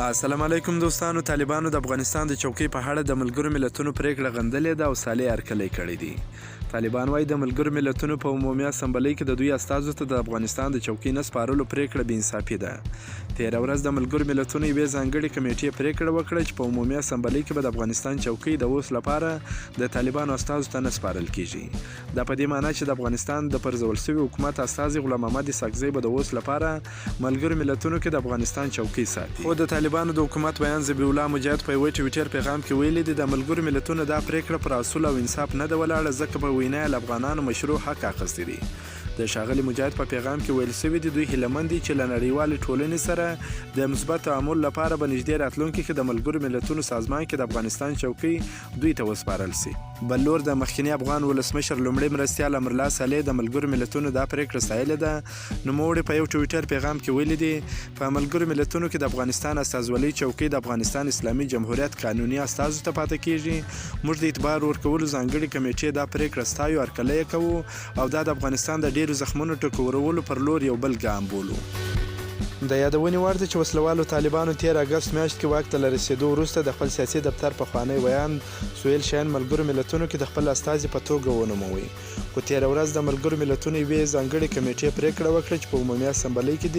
السلام علیکم دوستانو. طالبانو د افغانستان د چوکۍ په اړه د ملګرو ملتونو پریکړه غندلې ده او صالح هرکلی کړی دی. طالبان وایي د ملګرو ملتونو په عمومي اسمبلۍ کې د دوی استازو ته د افغانستان د چوکۍ نه سپارلو پریکړه بې انصافي ده. تېره ورځ د ملګرو ملتونو یوې ځانګړې کمیټې پریکړه وکړه چې په عمومي اسمبلۍ کې به د افغانستان چوکۍ د اوس لپاره د طالبانو استازو ته نه سپارل کیږي. دا په دې معنی چې د افغانستان د پرځول شوي حکومت استازي غلام محمد اسحاقزی به د اوس لپاره ملګرو ملتونو کې د افغانستان چوکۍ ساتي. خو د طالبانو د حکومت بیان ذبیح الله مجاهد په یوه ټویټر پیغام کې ویلي دي د ملګرو ملتونو دا پریکړه پر اصول او انصاف نه ده ولاړه، ځکه په وینا یې له افغانانو مشروع حق اخیستی دی. د ښاغلي مجاهد په پیغام کې ویل شوي دي دوی هیلهمند دي چې له نړیوالې ټولنې سره د مثبت تعامل لپاره به نږدې راتلونکي کې د ملګرو ملتونو سازمان کې د افغانستان چوکۍ دوی ته وسپارل سي. بل لور د مخکینی افغان ولسمشر لومړی مرستیال امرالله صالح د ملګرو ملتونو دا پریکړه ستایلې ده. نوموړي په یو ټویټر پیغام کې ویلي دي په ملګرو ملتونو کې د افغانستان استازولۍ چوکۍ د افغانستان اسلامي جمهوریت قانوني استازو ته پاتې کیږي. موږ د اعتبار ورکولو ځانګړې کمیټې دا پریکړه ستایو، هرکلی یې کوو او دا د افغانستان د ډیرو زخمونو ټکورولو پر لور یو بل ګام بولو. د یادونې وړ ده چې وسلوالو طالبانو 13 اګست میاشت کې واک ته له رسېدو وروسته د خپل سیاسي دفتر پخوانی ویان سهیل شاهین ملګرو ملتونو کې د خپل استازي په توګه ونوموي. خو تېره ورځ د ملګرو ملتونو یوې ځانګړې کمیټې پریکړه وکړه چې په عمومي اسمبلۍ کې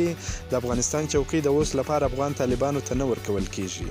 د افغانستان چوکۍ د اوس لپاره افغان طالبانو ته نه ورکول کیږي.